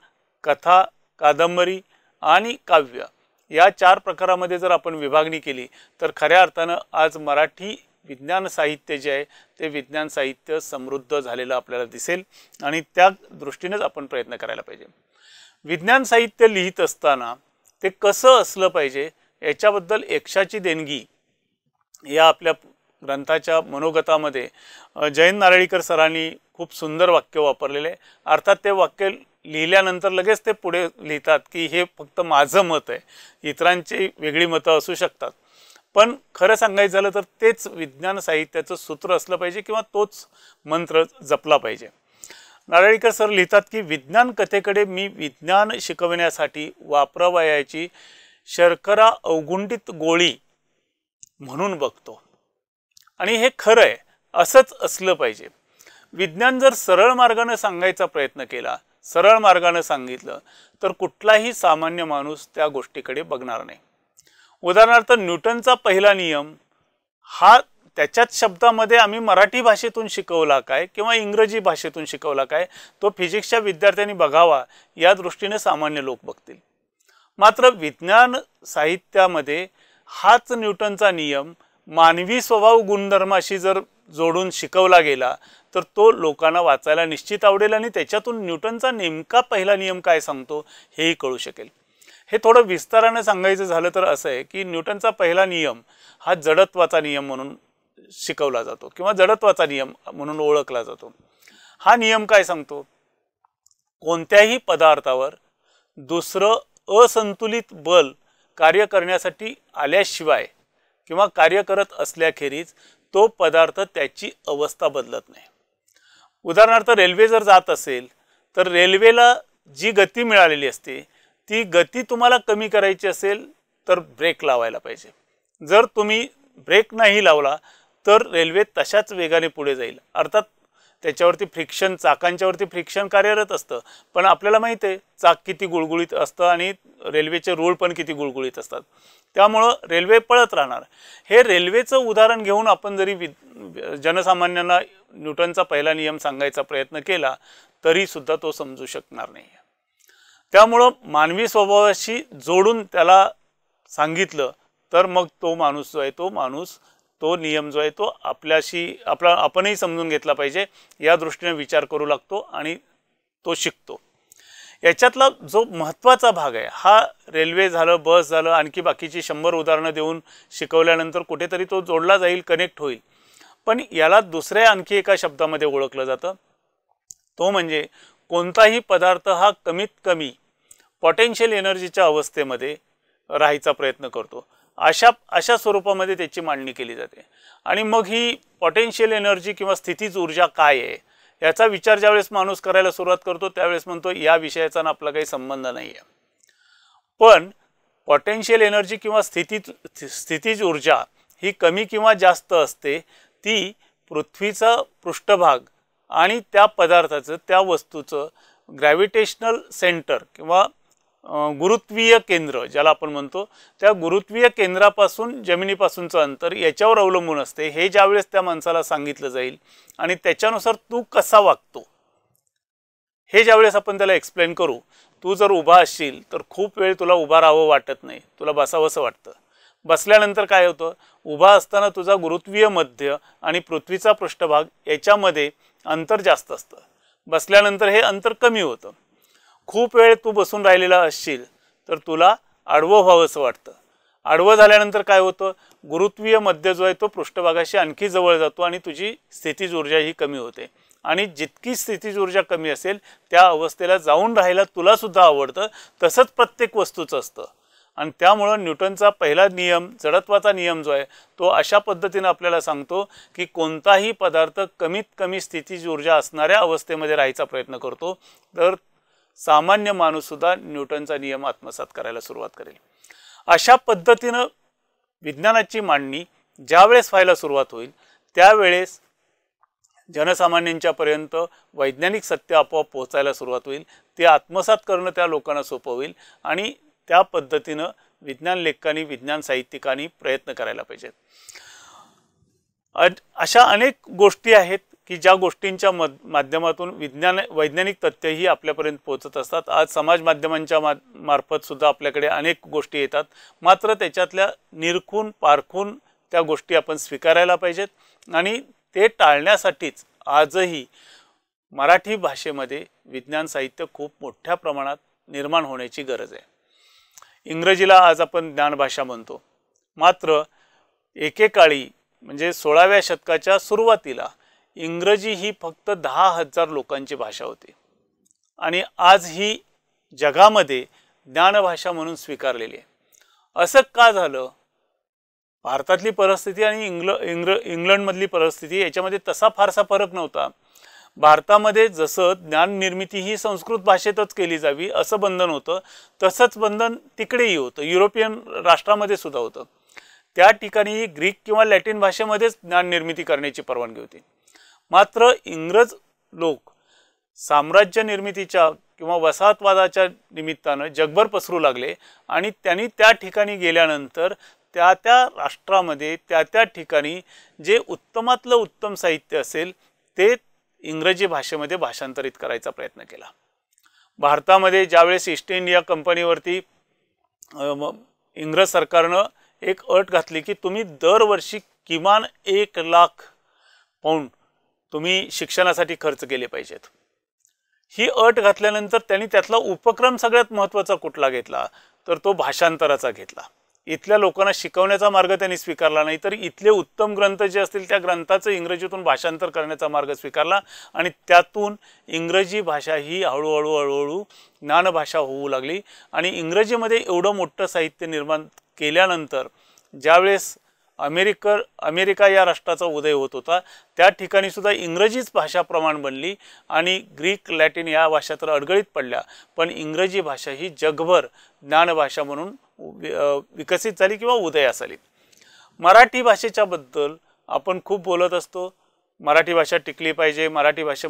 कथा, कादंबरी आणि काव्य या 4 प्रकारामध्ये जर आपण विभागणी केली तर खऱ्या अर्थानं आज मराठी विज्ञान साहित्य जे आहे ते विज्ञान साहित्य समृद्ध झालेलं आपल्याला दिसेल आणि त्या दृष्टीनेच आपण प्रयत्न करायला पाहिजे। विज्ञान साहित्य लिहित असताना ते कसं असलं पाहिजे याच्याबद्दल एकशाची देणगी या आपल्या ग्रंथाच्या मनोगतामध्ये जयंत नारळीकर सरांनी खूप सुंदर वाक्य वापरलेले आहे। अर्थात ते वाक्य लिहिल्यानंतर लगेच ते पुढे लिहितात की हे फक्त माझं मत आहे, इतरांची वेगळी मतं असू शकतात, पण खरं सांगायचं झालं तर तेच विज्ञान साहित्याचं सूत्र असलं पाहिजे किंवा तोच मंत्र जपला पाहिजे। नारळीकर सर लिहितात की विज्ञान कथेकडे मी विज्ञान शिकवण्यासाठी वापरावयाची शर्करा अवगुंठित गोळी म्हणून बघतो आणि हे खरं आहे, असंच असलं पाहिजे। विज्ञान जर सरळ मार्गाने सांगायचा प्रयत्न केला, सरळ मार्गाने सांगितलं तर कुठलाही सामान्य माणूस त्या गोष्टीकडे बघणार नाही। उदाहरणार्थ न्यूटनचा पहिला नियम हा त्याच्याच शब्दामध्ये आम्ही मराठी भाषेतून शिकवला काय किंवा इंग्रजी भाषेतून शिकवला काय, तो फिजिक्सच्या विद्यार्थ्यांनी बघावा या दृष्टीने सामान्य लोक बघतील। मात्र विज्ञान साहित्यामध्ये हाच न्यूटनचा नियम मानवी स्वभाव गुणधर्माशी जर जोडून शिकवला गेला तर तो लोकांना वाचायला निश्चित आवडेल आणि त्याच्यातून न्यूटनचा नेमका पहिला नियम काय सांगतो हेही कळू शकेल। हे थोडं विस्ताराने सांगायचं झालं तर असं आहे की न्यूटनचा पहिला नियम हा जडत्वाचा नियम म्हणून शिकवला जातो किंवा जडत्वाचा नियम म्हणून ओळखला जातो। हा नियम काय सांगतो? कोणत्याही पदार्थावर दुसरं असंतुलित बल कार्य करण्यासाठी आल्याशिवाय किंवा कार्य करत असल्याखेरीज तो पदार्थ त्याची अवस्था बदलत नाही। उदाहरणार्थ रेल्वे जर जात असेल तर रेल्वेला जी गती मिळालेली असते ती गती तुम्हाला कमी करायची असेल तर ब्रेक लावायला पाहिजे। जर तुम्ही ब्रेक नाही लावला तर रेल्वे तशाच वेगाने पुढे जाईल। अर्थात त्याच्यावरती फ्रिक्शन, चाकांच्यावरती फ्रिक्शन कार्यरत असतं, पण आपल्याला माहिती आहे चाक किती गुळगुळीत असतं आणि रेल्वेचे रूळ पण किती गुळगुळीत असतात, त्यामुळं रेल्वे पळत राहणार। हे रेल्वेचं उदाहरण घेऊन आपण जरी जनसामान्यांना न्यूटनचा पहिला नियम सांगायचा प्रयत्न केला तरी सुद्धा तो समजू शकणार नाही। त्यामुळं मानवी स्वभावाशी जोडून त्याला सांगितलं तर मग तो माणूस जो आहे तो नियम जो आहे तो आपणही समजून घेतला पाहिजे या दृष्टीने विचार करू लागतो आणि तो शिकतो। याच्यातला जो महत्त्वाचा भाग आहे हा रेल्वे झालं, बस झालं, आणखी बाकीची 100 उदाहरणं देऊन शिकवल्यानंतर कुठेतरी तो जोडला जाईल, कनेक्ट होईल। पण याला दुसऱ्या आणखी एका शब्दामध्ये ओळखलं जातं, तो म्हणजे कोणताही पदार्थ हा कमीत कमी पोटेन्शियल एनर्जीच्या अवस्थेमध्ये राहायचा प्रयत्न करतो अशा स्वरूपामध्ये त्याची मांडणी केली जाते। आणि मग ही पोटेन्शियल एनर्जी किंवा स्थितीज ऊर्जा काय आहे याचा विचार ज्यावेळेस माणूस करायला सुरुवात करतो त्यावेळेस म्हणतो या विषयाचा आपला काही संबंध नाही आहे। पण पोटेन्शियल एनर्जी किंवा स्थितीज ऊर्जा ही कमी किंवा जास्त असते ती पृथ्वीचा पृष्ठभाग आणि त्या पदार्थाचं, त्या वस्तूचं ग्रॅव्हिटेशनल सेंटर किंवा गुरुत्वीय केंद्र ज्याला आपण म्हणतो त्या गुरुत्वीय केंद्रापासून जमिनीपासूनचं अंतर याच्यावर अवलंबून असते। हे ज्यावेळेस त्या माणसाला सांगितलं जाईल आणि त्याच्यानुसार तू कसा वागतो हे ज्यावेळेस आपण त्याला एक्सप्लेन करू, तू जर उभा असशील तर खूप वेळ तुला उभा राहावं वाटत नाही, तुला बसावंसं वाटतं। बसल्यानंतर काय होतं, उभा असताना तुझा गुरुत्वीय मध्य आणि पृथ्वीचा पृष्ठभाग याच्यामध्ये अंतर जास्त असतं, बसल्यानंतर हे अंतर कमी होतं। खूप वेळ तू बसून राहिलेला असशील तर तुला आडवं व्हावंसं वाटतं, आडवं झाल्यानंतर काय होतं, गुरुत्वीय मध्य जो आहे तो पृष्ठभागाशी आणखी जवळ जातो आणि तुझी स्थितीज ऊर्जा ही कमी होते। आणि जितकी स्थितीज ऊर्जा कमी असेल त्या अवस्थेला जाऊन राहायला तुला सुद्धा आवडतं, तसंच प्रत्येक वस्तूचं असतं। आणि त्यामुळं न्यूटनचा पहिला नियम, जडत्वाचा नियम जो आहे तो अशा पद्धतीने आपल्याला सांगतो की कोणताही पदार्थ कमीत कमी स्थितीज ऊर्जा असणाऱ्या अवस्थेमध्ये राहायचा प्रयत्न करतो तर सामान्य माणूस सुद्धा न्यूटनचा नियम आत्मसात करायला सुरुवात करेल। अशा पद्धतीनं विज्ञानाची मांडणी ज्यावेळेस व्हायला सुरुवात होईल त्यावेळेस जनसामान्यांच्यापर्यंत वैज्ञानिक सत्य आपोआप पोहोचायला सुरुवात होईल. ते आत्मसात करणं त्या लोकांना सोपं होईल आणि त्या पद्धतीनं विज्ञान लेखकांनी, विज्ञान साहित्यिकांनी प्रयत्न करायला पाहिजेत. अशा अनेक गोष्टी आहेत की ज्या गोष्टींच्या माध्यमातून वैज्ञानिक तथ्यही आपल्यापर्यंत पोहोचत असतात. आज समाज माध्यमांच्या मार्फत सुद्धा आपल्याकडे अनेक गोष्टी येतात. मात्र त्याच्यातल्या निरखून पारखून त्या गोष्टी आपण स्वीकारायला पाहिजेत आणि ते टाळण्यासाठीच आजही मराठी भाषेमध्ये विज्ञान साहित्य खूप मोठ्या प्रमाणात निर्माण होण्याची गरज आहे. इंग्रजीला आज आपण ज्ञानभाषा म्हणतो, मात्र एकेकाळी म्हणजे 16व्या शतकाच्या सुरुवातीला इंग्रजी ही फक्त 10,000 लोकांची भाषा होती आणि आज ही जगामध्ये ज्ञानभाषा म्हणून स्वीकारलेली आहे. असं का झालं? भारतातली परिस्थिती आणि इंग्लंडमधली परिस्थिती याच्यामध्ये तसा फारसा फरक नव्हता. भारतामध्ये जसं ज्ञान निर्मिती ही संस्कृत भाषेतच केली जावी असं बंधन होतं, तसंच बंधन तिकडेही होतं. युरोपियन राष्ट्रामध्ये सुद्धा होतं. त्या ठिकाणी ग्रीक किंवा लॅटिन भाषेमध्येच ज्ञान निर्मिती करण्याची परवानगी होती. मात्र इंग्रज लोक साम्राज्य निर्मितीच्या किंवा वसाहतवादाच्या निमित्तानं जगभर पसरू लागले आणि त्यांनी त्या ठिकाणी गेल्यानंतर त्या त्या राष्ट्रामध्ये त्या त्या ठिकाणी जे उत्तमातलं उत्तम साहित्य असेल ते इंग्रजी भाषेमध्ये भाषांतरित करायचा प्रयत्न केला. भारतामध्ये ज्यावेळेस ईस्ट इंडिया कंपनीवरती इंग्रज सरकारनं एक अट घातली की तुम्ही दरवर्षी किमान 1,00,000 पाऊंड तुम्ही शिक्षणासाठी खर्च केले पाहिजेत. ही अट घातल्यानंतर त्यांनी त्यातला उपक्रम सगळ्यात महत्त्वाचा कुठला घेतला तर तो भाषांतराचा घेतला. इथल्या लोकांना शिकवण्याचा मार्ग त्यांनी स्वीकारला नाही, तर इथले उत्तम ग्रंथ जे असतील त्या ग्रंथाचं इंग्रजीतून भाषांतर करण्याचा मार्ग स्वीकारला आणि त्यातून इंग्रजी भाषा ही हळूहळू ज्ञानभाषा होऊ लागली. आणि इंग्रजीमध्ये एवढं मोठं साहित्य निर्माण केल्यानंतर ज्यावेळेस अमेरिका या राष्ट्राचा उदय होत होता त्या ठिकाणी सुद्धा इंग्रजीच भाषा प्रमाण बनली आणि ग्रीक लॅटिन या भाषा तर अडगळीत पडल्या, पण इंग्रजी भाषा ही जगभर ज्ञानभाषा म्हणून विकसित झाली किंवा उदयास आली. मराठी भाषेच्या बद्दल आपण खूप बोलत असतो, मराठी भाषा टिकली पाहिजे, मराठी भाषा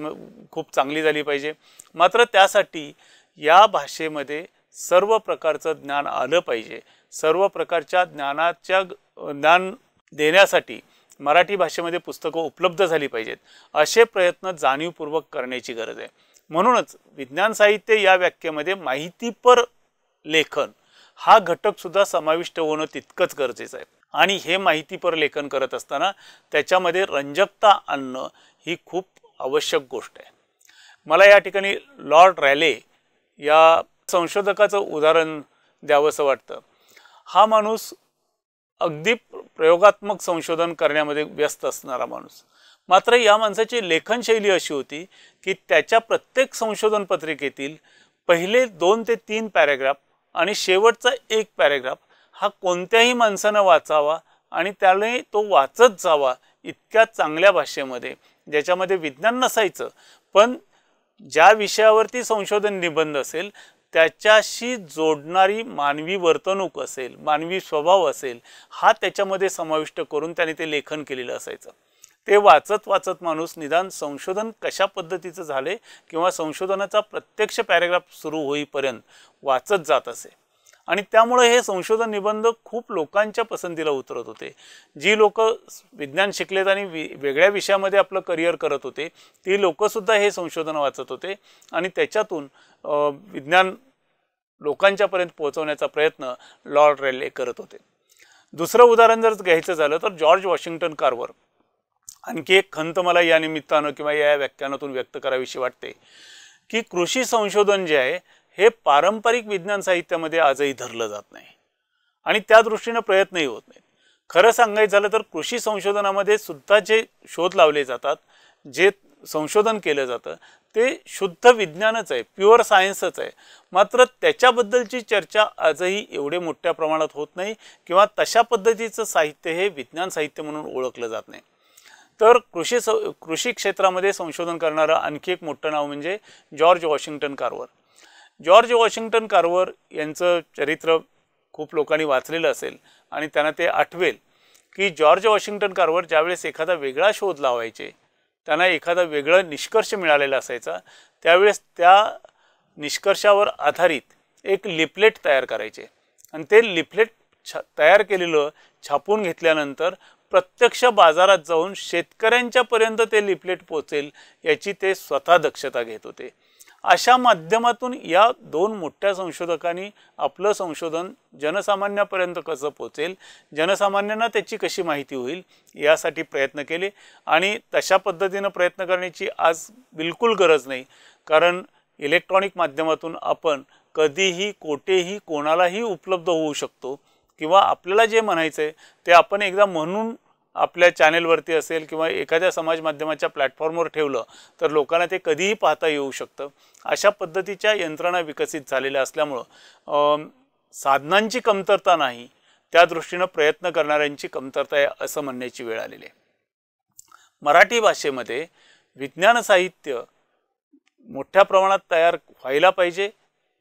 खूप चांगली झाली पाहिजे. मात्र त्यासाठी या भाषेमध्ये सर्व प्रकारचं ज्ञान आलं पाहिजे. सर्व प्रकारच्या ज्ञान देण्यासाठी मराठी भाषेमध्ये पुस्तकं उपलब्ध झाली पाहिजेत. असे प्रयत्न जाणीवपूर्वक करण्याची गरज आहे. म्हणूनच विज्ञान साहित्य या व्याख्येमध्ये माहितीपर लेखन हा घटक सुद्धा समाविष्ट होणं तितकंच गरजेचं आहे. आणि हे माहितीपर लेखन करत असताना त्याच्यामध्ये रंजकता आणणं ही खूप आवश्यक गोष्ट आहे. मला या ठिकाणी लॉर्ड रॅले या संशोधकाचं उदाहरण द्यावंसं वाटतं. हा माणूस अगदी प्रयोगात्मक संशोधन करण्यामध्ये व्यस्त असणारा माणूस, मात्र या माणसाची लेखनशैली अशी होती की त्याच्या प्रत्येक संशोधन पत्रिकेतील पहिले 2 ते 3 पॅरेग्राफ आणि शेवटचा 1 पॅरेग्राफ हा कोणत्याही माणसानं वाचावा आणि त्याने तो वाचत जावा इतक्या चांगल्या भाषेमध्ये, ज्याच्यामध्ये विज्ञान नसायचं पण ज्या विषयावरती संशोधन निबंध असेल त्याच्याशी जोडणारी मानवी वर्तणूक असेल, मानवी स्वभाव असेल, हा त्याच्यामध्ये समाविष्ट करून त्याने ते लेखन केलेलं असायचं. ते वाचत वाचत माणूस निदान संशोधन कशा पद्धतीचं झाले किंवा संशोधनाचा प्रत्यक्ष पॅरेग्राफ सुरू होईपर्यंत वाचत जात असे. आणि त्यामुळे हे संशोधन निबंध खूप लोकांच्या पसंतीला उतरत होते. जी लोक विज्ञान शिकलेत आणि वेगळ्या विषयामध्ये आपलं करिअर करत होते ती लोकसुद्धा हे संशोधन वाचत होते आणि त्याच्यातून विज्ञान लोकांच्यापर्यंत पोहोचवण्याचा प्रयत्न लॉर्ड रॅले करत होते. दुसरं उदाहरण जर घ्यायचं झालं तर जॉर्ज वॉशिंग्टन कार्वर. आणखी एक खंत मला या निमित्तानं किंवा या व्याख्यानातून व्यक्त करावीशी वाटते की कृषी संशोधन जे आहे हे पारंपरिक विज्ञान साहित्यामध्ये आजही धरलं जात नाही आणि त्या दृष्टीने प्रयत्नही होत नाहीत. खरं सांगायचं झालं तर कृषी संशोधनामध्ये सुद्धा जे शोध लावले जातात, जे संशोधन केलं जातं ते शुद्ध विज्ञानच आहे, प्युअर सायन्सच आहे. मात्र त्याच्याबद्दलची चर्चा आजही एवढे मोठ्या प्रमाणात होत नाही किंवा तशा पद्धतीचं साहित्य हे विज्ञान साहित्य म्हणून ओळखलं जात नाही. तर कृषी क्षेत्रामध्ये संशोधन करणारं आणखी एक मोठं नाव म्हणजे George Washington Carver. George Washington Carver यांचं चरित्र खूप लोकांनी वाचलेलं असेल आणि त्यांना ते आठवेल की जॉर्ज वॉशिंग्टन कार्वर ज्यावेळेस एखादा वेगळा शोध लावायचे त्यांना एखादा वेगळा निष्कर्ष मिळालेला असायचा, त्यावेळेस त्या निष्कर्षावर आधारित एक लिफलेट तयार करायचे आणि ते लिफलेट तयार केलेलं छापून घेतल्यानंतर प्रत्यक्ष बाजारात जाऊन शेतकऱ्यांच्यापर्यंत ते लिफलेट पोचेल याची ते स्वतः दक्षता घेत होते. अशा माध्यमातून या दोन मोठ्या संशोधकांनी आपलं संशोधन जनसामान्यापर्यंत कसं पोचेल, जनसामान्यांना त्याची कशी माहिती होईल यासाठी प्रयत्न केले. आणि तशा पद्धतीनं प्रयत्न करण्याची आज बिलकुल गरज नाही, कारण इलेक्ट्रॉनिक माध्यमातून आपण कधीही कोठेही कोणालाही उपलब्ध होऊ शकतो. किंवा आपल्याला जे म्हणायचं आहे ते आपण एकदा म्हणून आपल्या चॅनेलवरती असेल किंवा एखाद्या समाज माध्यमाच्या प्लॅटफॉर्मवर ठेवलं तर लोकांना ते कधीही पाहता येऊ शकतं. अशा पद्धतीच्या यंत्रणा विकसित झालेल्या असल्यामुळं साधनांची कमतरता नाही, त्या दृष्टीनं प्रयत्न करणाऱ्यांची कमतरता आहे असं म्हणण्याची वेळ आलेली आहे. मराठी भाषेमध्ये विज्ञान साहित्य मोठ्या प्रमाणात तयार व्हायला पाहिजे,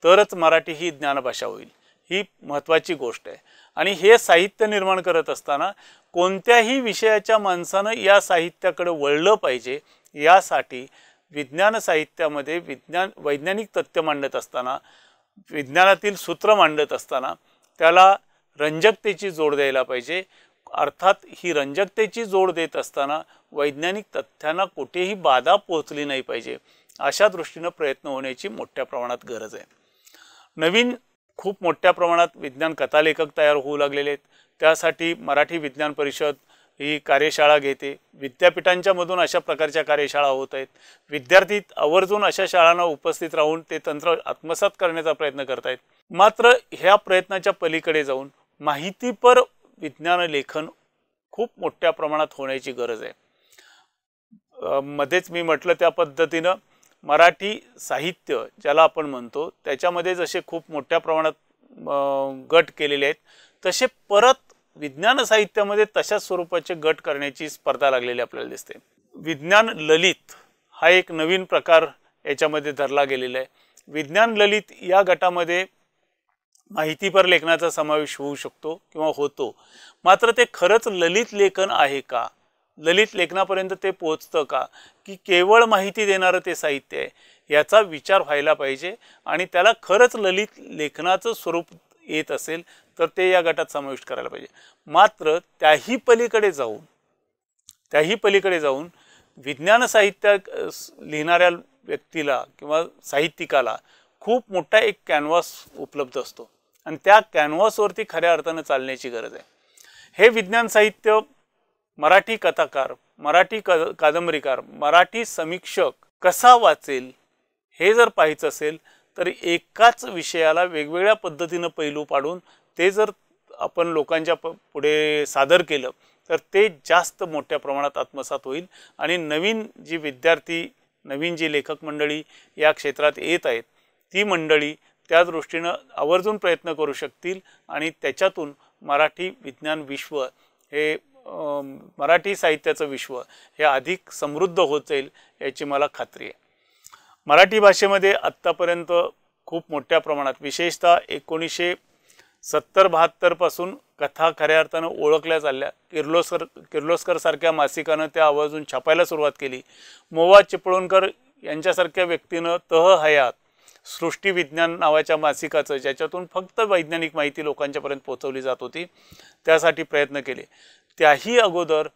तरच मराठी ही ज्ञानभाषा होईल. ही महत्त्वाची गोष्ट आहे. आणि हे साहित्य निर्माण करत असताना कोणत्याही विषयाच्या माणसानं या साहित्याकडे वळलं पाहिजे. यासाठी विज्ञान साहित्यामध्ये वैज्ञानिक तथ्य मांडत असताना, विज्ञानातील सूत्र मांडत असताना त्याला रंजकतेची जोड द्यायला पाहिजे. अर्थात ही रंजकतेची जोड देत असताना वैज्ञानिक तथ्यांना कुठेही बाधा पोहोचली नाही पाहिजे, अशा दृष्टीनं प्रयत्न होण्याची मोठ्या प्रमाणात गरज आहे. नवीन खूप मोठ्या प्रमाणात विज्ञान कथालेखक तयार होऊ लागलेले आहेत. त्यासाठी मराठी विज्ञान परिषद ही कार्यशाळा घेते. विद्यापीठांच्या मधून अशा प्रकारच्या कार्यशाळा होत आहेत. विद्यार्थी आवर्जून अशा शाळांना उपस्थित राहून ते तंत्र आत्मसात करण्याचा प्रयत्न करत आहेत. मात्र ह्या प्रयत्नाच्या पलीकडे जाऊन माहितीपर विज्ञान लेखन खूप मोठ्या प्रमाणात होण्याची गरज आहे. मध्येच मी म्हटलं त्या पद्धतीनं मराठी साहित्य ज्याला आपण म्हणतो त्याच्यामध्ये जसे खूप मोठ्या प्रमाणात गट केलेले आहेत, तसे परत विज्ञान साहित्यामध्ये तशाच स्वरूपाचे गट करण्याची स्पर्धा लागलेली आपल्याला दिसते. विज्ञान ललित हा एक नवीन प्रकार याच्यामध्ये धरला गेलेला आहे. विज्ञान ललित या गटामध्ये माहितीपर लेखनाचा समावेश होऊ शकतो किंवा होतो. मात्र ते खरंच ललित लेखन आहे का, ललित लेखनापर्यंत ते पोहोचतं का, की केवळ माहिती देणारं ते साहित्य आहे, याचा विचार व्हायला पाहिजे. आणि त्याला खरंच ललित लेखनाचं स्वरूप येत असेल तर ते या गटात समाविष्ट करायला पाहिजे. मात्र त्याही पलीकडे जाऊन विज्ञान साहित्य लिहिणाऱ्या व्यक्तीला किंवा साहित्यिकाला खूप मोठा एक कॅनव्हास उपलब्ध असतो आणि त्या कॅनव्हासवरती खऱ्या अर्थानं चालण्याची गरज आहे. हे विज्ञान साहित्य मराठी कथाकार, मराठी कादंबरीकार, मराठी समीक्षक कसा वाचेल हे जर पाहायचं असेल तर एकाच विषयाला वेगवेगळ्या पद्धतीनं पैलू पाडून ते जर आपण लोकांच्या पुढे सादर केलं तर ते जास्त मोठ्या प्रमाणात आत्मसात होईल. आणि नवीन जी विद्यार्थी, नवीन जी लेखक मंडळी या क्षेत्रात येत आहेत ती मंडळी त्या दृष्टीनं आवर्जून प्रयत्न करू शकतील आणि त्याच्यातून मराठी विज्ञान विश्व हे, मराठी साहित्याचं विश्व हे अधिक समृद्ध होत जाईल याची मला खात्री आहे. मराठी भाषेमध्ये आत्तापर्यंत खूप मोठ्या प्रमाणात, विशेषतः 1970-72 पासून कथा खऱ्या अर्थानं ओळखल्या चालल्या. किर्लोस्कर सारख्या मासिकानं त्या आवर्जून छापायला सुरुवात केली. मोवा चिपळूणकर यांच्यासारख्या व्यक्तीनं तह हयात सृष्टी विज्ञान नावाच्या मासिकाचं, ज्याच्यातून फक्त वैज्ञानिक माहिती लोकांच्यापर्यंत पोहोचवली जात होती, त्यासाठी प्रयत्न केले. त्याही अगोदर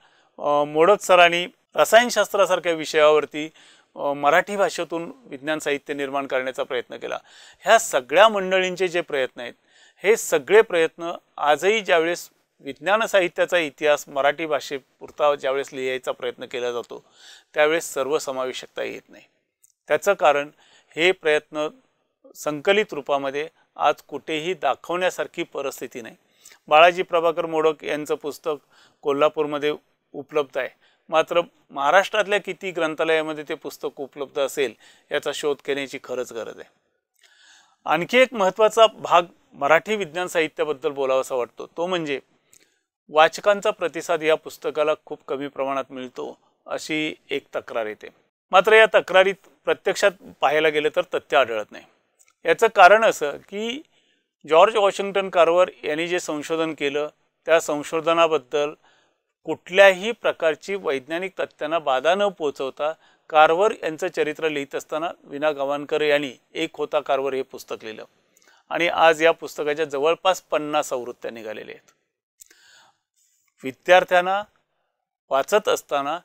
मोडक सरांनी रसायनशास्त्रासारख्या विषयावरती मराठी भाषेतून विज्ञान साहित्य निर्माण करण्याचा प्रयत्न केला. ह्या सगळ्या मंडळींचे जे प्रयत्न आहेत, हे सगळे प्रयत्न आजही ज्यावेळेस विज्ञान साहित्याचा इतिहास मराठी भाषेपुरता ज्यावेळेस लिहायचा प्रयत्न केला जातो त्यावेळेस सर्वसमावेशकता येत नाही. त्याचं कारण हे प्रयत्न संकलित रूपामध्ये आज कुठेही दाखवण्यासारखी परिस्थिती नाही. बाळाजी प्रभाकर मोडक यांचं पुस्तक कोल्हापूरमध्ये उपलब्ध आहे, मात्र महाराष्ट्रातल्या किती ग्रंथालयामध्ये ते पुस्तक उपलब्ध असेल याचा शोध घेण्याची खरंच गरज आहे. आणखी एक महत्त्वाचा भाग मराठी विज्ञान साहित्याबद्दल बोलावासा वाटतो तो म्हणजे वाचकांचा प्रतिसाद या पुस्तकाला खूप कमी प्रमाणात मिळतो अशी एक तक्रार येते. मात्र या तक्रारीत प्रत्यक्षात पाहायला गेलं तर तथ्य आढळत नाही. याचं कारण असं की जॉर्ज वॉशिंग्टन कार्वर यांनी जे संशोधन केलं त्या संशोधनाबद्दल कुठल्याही प्रकारची वैज्ञानिक तथ्यांना बाधा न पोचवता कारवर यांचं चरित्र लिहित असताना विना गवाणकर यांनी एक होता कारवर हे पुस्तक लिहिलं आणि आज या पुस्तकाच्या जवळपास 50 आवृत्त्या निघालेल्या आहेत. विद्यार्थ्यांना वाचत असताना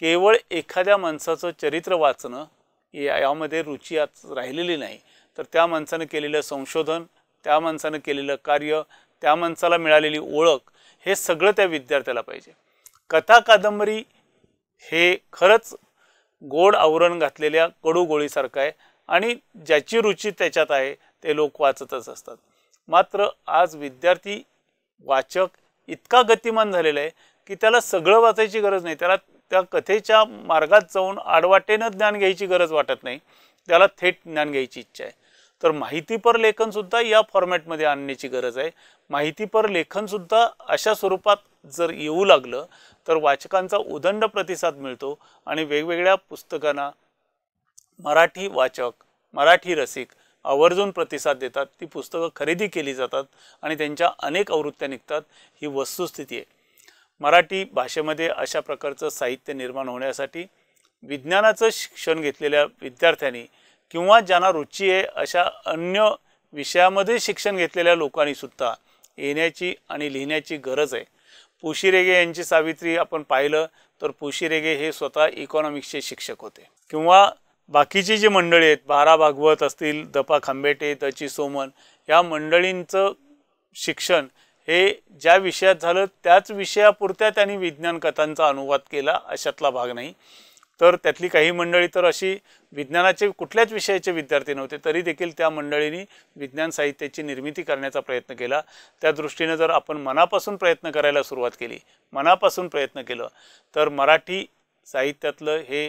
केवळ एखाद्या माणसाचं चरित्र वाचणं यामध्ये रुची आज राहिलेली नाही, तर त्या माणसानं केलेलं संशोधन, त्या माणसानं केलेलं कार्य, त्या माणसाला मिळालेली ओळख हे सगळं त्या विद्यार्थ्याला पाहिजे. कथा कादंबरी हे खरंच गोड आवरण घातलेल्या कडू गोळीसारखं आहे आणि ज्याची रुची त्याच्यात आहे ते लोक वाचतच असतात. मात्र आज विद्यार्थी वाचक इतका गतिमान झालेला आहे की त्याला सगळं वाचायची गरज नाही, त्याला त्या कथेच्या मार्गात जाऊन आडवाटेनं ज्ञान घ्यायची गरज वाटत नाही, त्याला थेट ज्ञान घ्यायची इच्छा आहे. तर माहितीपर लेखनसुद्धा या फॉर्मॅटमध्ये आणण्याची गरज आहे. माहितीपर लेखनसुद्धा अशा स्वरूपात जर येऊ लागलं तर वाचकांचा उदंड प्रतिसाद मिळतो आणि वेगवेगळ्या पुस्तकांना मराठी वाचक, मराठी रसिक आवर्जून प्रतिसाद देतात. ती पुस्तकं खरेदी केली जातात आणि त्यांच्या अनेक आवृत्त्या निघतात. ही वस्तुस्थिती आहे. मराठी भाषेमध्ये अशा प्रकारचं साहित्य निर्माण होण्यासाठी विज्ञानाचं शिक्षण घेतलेल्या विद्यार्थ्यांनी किंवा ज्यांना रुची आहे अशा अन्य विषयामध्ये शिक्षण घेतलेल्या लोकांनी सुद्धा येण्याची आणि लिहिण्याची गरज आहे. पु शी रेगे यांची सावित्री आपण पाहिलं तर पु शी रेगे हे स्वतः इकॉनॉमिक्सचे शिक्षक होते. किंवा बाकीची जी मंडळी आहेत, बारा भागवत असतील, दपा खांबेटे, दची सोमन, या मंडळींचं शिक्षण हे ज्या विषयात झालं त्याच विषयापुरत्या त्यांनी विज्ञान कथांचा अनुवाद केला अशातला भाग नाही. तर त्यातली काही मंडळी तर अशी विज्ञानाचे कुठल्याच विषयाचे विद्यार्थी नव्हते, तरी देखील त्या मंडळींनी विज्ञान साहित्याची निर्मिती करण्याचा प्रयत्न केला. त्या दृष्टीने जर आपण मनापासून प्रयत्न करायला सुरुवात केली, मनापासून प्रयत्न केलं, तर मराठी साहित्यातलं हे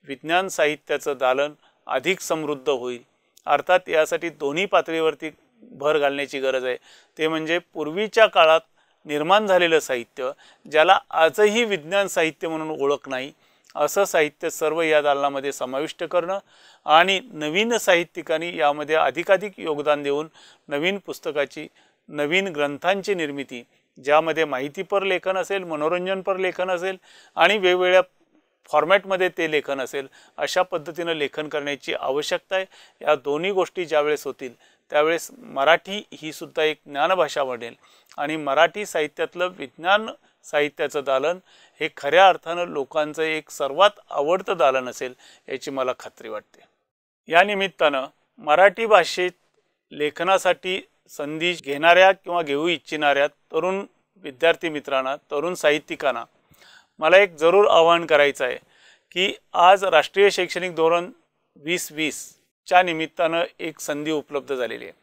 विज्ञान साहित्याचं दालन अधिक समृद्ध होईल. अर्थात यासाठी दोन्ही पातळीवरती भर घालण्याची गरज आहे. ते म्हणजे पूर्वीच्या काळात निर्माण झालेलं साहित्य, ज्याला आजही विज्ञान साहित्य म्हणून ओळख नाही, असं साहित्य सर्व या दालनामध्ये समाविष्ट करणं आणि नवीन साहित्यिकांनी यामध्ये अधिकाधिक योगदान देऊन नवीन पुस्तकाची, नवीन ग्रंथांची निर्मिती, ज्यामध्ये माहितीपर लेखन असेल, मनोरंजनपर लेखन असेल आणि वेगवेगळ्या फॉर्मॅटमध्ये ते लेखन असेल, अशा पद्धतीनं लेखन करण्याची आवश्यकता आहे. या दोन्ही गोष्टी ज्यावेळेस होतील त्यावेळेस मराठी ही सुद्धा एक ज्ञानभाषा बनेल आणि मराठी साहित्यातलं विज्ञान साहित्याचं दालन हे खऱ्या अर्थानं लोकांचं एक सर्वात आवडतं दालन असेल याची मला खात्री वाटते. या निमित्तानं मराठी भाषेत लेखनासाठी संधी घेणाऱ्या किंवा घेऊ इच्छिणाऱ्या तरुण विद्यार्थी मित्रांना, तरुण साहित्यिकांना मला एक जरूर आवाहन करायचं आहे की आज राष्ट्रीय शैक्षणिक धोरण 2020च्या निमित्तानं एक संधी उपलब्ध झालेली आहे,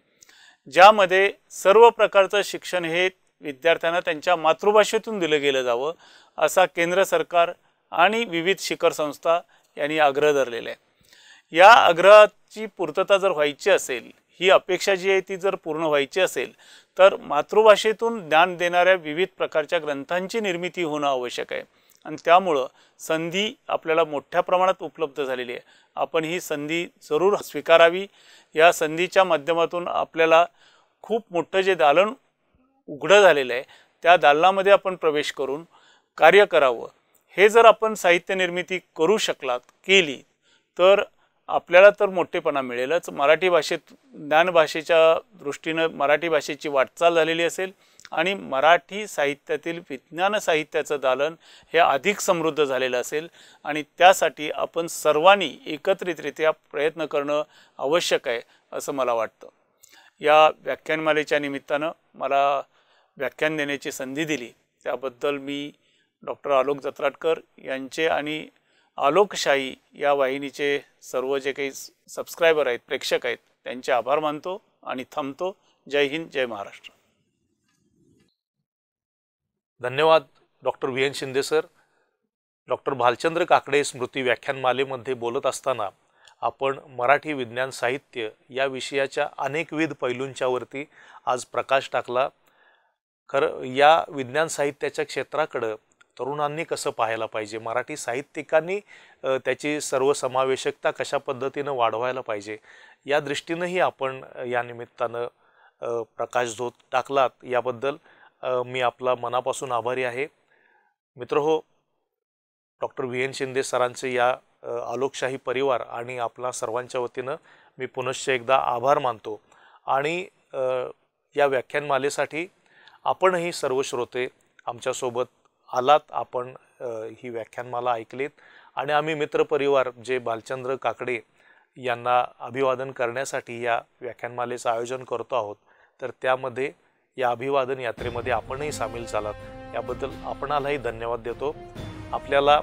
ज्यामध्ये सर्व प्रकारचं शिक्षण हे विद्यार्थ्यांना त्यांच्या मातृभाषेतून दिलं गेलं जावं असा केंद्र सरकार आणि विविध शिखर संस्था यांनी आग्रह धरलेला आहे. या आग्रहाची पूर्तता जर व्हायची असेल, ही अपेक्षा जी आहे ती जर पूर्ण व्हायची असेल, तर मातृभाषेतून ज्ञान देणाऱ्या विविध प्रकारच्या ग्रंथांची निर्मिती होणं आवश्यक आहे आणि त्यामुळं संधी आपल्याला मोठ्या प्रमाणात उपलब्ध झालेली आहे. आपण ही संधी जरूर स्वीकारावी. या संधीच्या माध्यमातून आपल्याला खूप मोठं जे दालन उघडं झालेलं आहे त्या दालनामध्ये आपण प्रवेश करून कार्य करावं. हे जर आपण साहित्य निर्मिती करू शकलात, केली, तर आपल्याला तर मोठेपणा मिळेलच. मराठी भाषेत ज्ञानभाषेच्या दृष्टीनं मराठी भाषेची वाटचाल झालेली असेल आणि मराठी साहित्यातील विज्ञान साहित्याचं दालन हे अधिक समृद्ध झालेलं असेल आणि त्यासाठी आपण सर्वांनी एकत्रितरित्या प्रयत्न करणं आवश्यक आहे असं मला वाटतं. या व्याख्यानमालेच्या निमित्तानं मला व्याख्यान देण्याची संधी दिली त्याबद्दल मी डॉक्टर आलोक जत्राटकर यांचे आणि आलोकशाही या वाहिनीचे सर्व जे काही सबस्क्रायबर आहेत, प्रेक्षक आहेत, त्यांचे आभार मानतो आणि थांबतो. जय हिंद, जय महाराष्ट्र. धन्यवाद doctor VN Shinde sir. Doctor Bhalchandra Kakade स्मृती व्याख्यानमालेमध्ये बोलत असताना आपण मराठी विज्ञान साहित्य या विषयाच्या अनेकविध पैलूंच्यावरती आज प्रकाश टाकला. खरं या विज्ञान साहित्याच्या क्षेत्राकडं तरुणांनी कसं पाहायला पाहिजे, मराठी साहित्यिकांनी त्याची सर्वसमावेशकता कशा पद्धतीनं वाढवायला पाहिजे, या दृष्टीनंही आपण या निमित्तानं प्रकाशझोत टाकलात. याबद्दल मी आपला मनापासून आभारी आहे. मित्रहो, डॉक्टर VN शिंदे सरांचे या आलोकशाही परिवार आणि आपला सर्वांच्या वतीनं मी पुनश्च एकदा आभार मानतो। आणि या व्याख्यानमालेसाठी आपणही सर्व श्रोते आमच्यासोबत आलात, आपण ही व्याख्यानमाला ऐकलीत आणि आम्ही मित्रपरिवार जे भालचंद्र काकडे यांना अभिवादन करण्यासाठी या व्याख्यानमालेचं आयोजन करतो आहोत, तर त्यामध्ये या अभिवादन यात्रेमध्ये आपणही सामील झालात याबद्दल आपणालाही धन्यवाद देतो। आपल्याला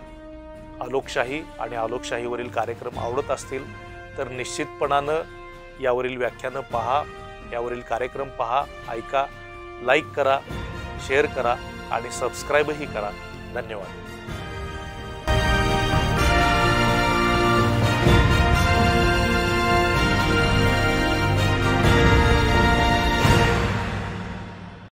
आलोकशाही आणि आलोकशाहीवरील कार्यक्रम आवडत असतील तर निश्चितपणानं यावरील व्याख्यानं पहा, यावरील कार्यक्रम पहा, ऐका, लाईक करा, शेअर करा आणि सबस्क्राईबही करा। धन्यवाद।